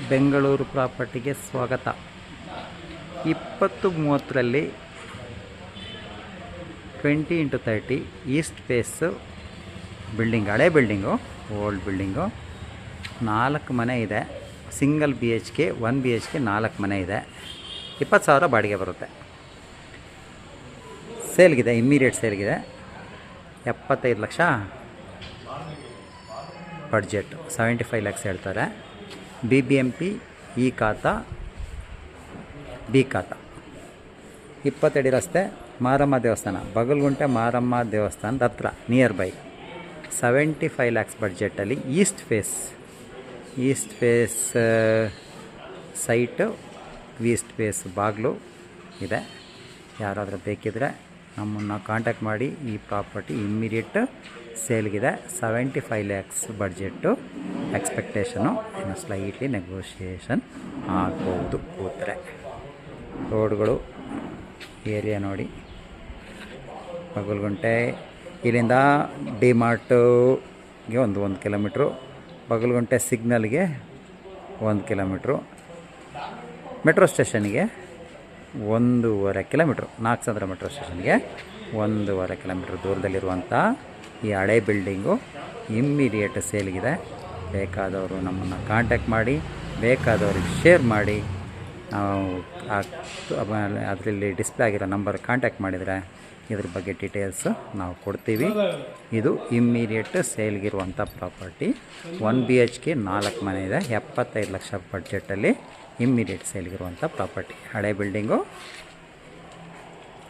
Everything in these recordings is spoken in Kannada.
ಬೆಂಗಳೂರು ಪ್ರಾಪರ್ಟಿಗೆ ಸ್ವಾಗತ. 2030ರಲ್ಲಿ 20x30 ಈಸ್ಟ್ ಫೇಸು ಬಿಲ್ಡಿಂಗ್, ಹಳೆ ಬಿಲ್ಡಿಂಗು, ಓಲ್ಡ್ ಬಿಲ್ಡಿಂಗು. 4 ಮನೆ ಇದೆ. ಸಿಂಗಲ್ BHK 1 BHK 4 ಮನೆ ಇದೆ. 20,000 ಬಾಡಿಗೆ ಬರುತ್ತೆ. ಸೇಲ್ಗಿದೆ, ಇಮ್ಮಿಡಿಯೇಟ್ ಸೇಲ್ಗಿದೆ. 75 ಲಕ್ಷ ಬಡ್ಜೆಟ್, 75 ಲ್ಯಾಕ್ಸ್ ಹೇಳ್ತಾರೆ. BBMP ಈ ಖಾತಾ, ಬಿ ಖಾತಾ. 20 ಅಡಿ ರಸ್ತೆ, ಮಾರಮ್ಮ ದೇವಸ್ಥಾನ, ಬಗಲ್ಗುಂಟೆ ಮಾರಮ್ಮ ದೇವಸ್ಥಾನದ ಹತ್ರ, ನಿಯರ್ ಬೈ. 75 ಲ್ಯಾಕ್ಸ್ ಬಡ್ಜೆಟಲ್ಲಿ east face site, east face ಬಾಗಿಲು ಇದೆ. ಯಾರಾದರೂ ಬೇಕಿದ್ರೆ ನಮ್ಮನ್ನು ಕಾಂಟ್ಯಾಕ್ಟ್ ಮಾಡಿ. ಈ ಪ್ರಾಪರ್ಟಿ ಇಮ್ಮಿಡಿಯೇಟ್ ಸೇಲ್ಗಿದೆ. 75 ಲ್ಯಾಕ್ಸ್ ಬಡ್ಜೆಟ್ಟು. ಎಕ್ಸ್ಪೆಕ್ಟೇಷನು ಇನ್ನು ಸ್ಲೈಟ್ಲಿ ನೆಗೋಷಿಯೇಷನ್ ಆಗ್ಬೋದು ಕೂತ್ರೆ. ರೋಡ್ಗಳು, ಏರಿಯಾ ನೋಡಿ. ಬಗಲ್ಗುಂಟೆ ಇಲ್ಲಿಂದ ಡಿಮಾರ್ಟ್ಗೆ ಒಂದು ಕಿಲೋಮೀಟ್ರು, ಬಗಲ್ಗುಂಟೆ ಸಿಗ್ನಲ್ಗೆ 1 ಕಿಲೋಮೀಟ್ರು, ಮೆಟ್ರೋ ಸ್ಟೇಷನ್ಗೆ 1.5 ಕಿಲೋಮೀಟ್ರು, 4 ಸಂದ್ರ ಮೆಟ್ರೋ ಸ್ಟೇಷನ್ಗೆ 1.5 ಕಿಲೋಮೀಟ್ರ್ ದೂರದಲ್ಲಿರುವಂಥ ಈ ಹಳೆ ಬಿಲ್ಡಿಂಗು ಇಮ್ಮಿಡಿಯೇಟ್ ಸೇಲ್ಗಿದೆ. ಬೇಕಾದವರು ನಮ್ಮನ್ನು ಕಾಂಟ್ಯಾಕ್ಟ್ ಮಾಡಿ, ಬೇಕಾದವ್ರಿಗೆ ಶೇರ್ ಮಾಡಿ. ನಾವು ಅದರಲ್ಲಿ ಡಿಸ್ಪ್ಲೇ ಆಗಿರೋ ನಂಬರ್ ಕಾಂಟ್ಯಾಕ್ಟ್ ಮಾಡಿದರೆ ಇದ್ರ ಬಗ್ಗೆ ಡೀಟೇಲ್ಸು ನಾವು ಕೊಡ್ತೀವಿ. ಇದು ಇಮ್ಮಿಡಿಯೇಟ್ ಸೇಲ್ಗಿರುವಂಥ ಪ್ರಾಪರ್ಟಿ. 1 BHK 4 ಮನೆ ಇದೆ. 75 ಲಕ್ಷ ಬಡ್ಜೆಟಲ್ಲಿ ಇಮ್ಮಿಡಿಯೇಟ್ ಸೇಲ್ಗಿರುವಂಥ ಪ್ರಾಪರ್ಟಿ. ಹಳೆ ಬಿಲ್ಡಿಂಗು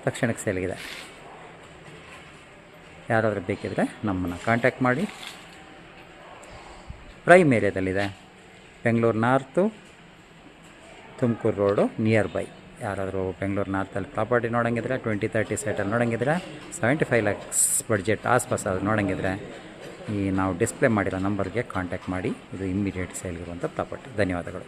ತಕ್ಷಣಕ್ಕೆ ಸೇಲ್ಗಿದೆ. ಯಾರಾದರೂ ಬೇಕಿದ್ರೆ ನಮ್ಮನ್ನು ಕಾಂಟ್ಯಾಕ್ಟ್ ಮಾಡಿ. ಪ್ರೈಮ್ ಏರಿಯಾದಲ್ಲಿದೆ. Bengaluru north, Tumakuru road, near by. ಯಾರಾದರೂ ಬೆಂಗಳೂರು ನಾರ್ತಲ್ಲಿ ಪ್ರಾಪರ್ಟಿ ನೋಡೋಂಗಿದ್ರೆ, 20-30 ಸೈಟಲ್ಲಿ ನೋಡೋಂಗಿದ್ರೆ, 75 ಲ್ಯಾಕ್ಸ್ ಬಡ್ಜೆಟ್ ಆಸ್ಪಾಸ್ ಅದು ನೋಡೋಂಗಿದ್ರೆ ಈ ನಾವು ಡಿಸ್ಪ್ಲೇ ಮಾಡಿರೋ ನಂಬರ್ಗೆ ಕಾಂಟ್ಯಾಕ್ಟ್ ಮಾಡಿ. ಇದು ಇಮ್ಮಿಡಿಯೇಟ್ ಸೇಲ್ಗಿರುವಂಥ ಪ್ರಾಪರ್ಟಿ. ಧನ್ಯವಾದಗಳು.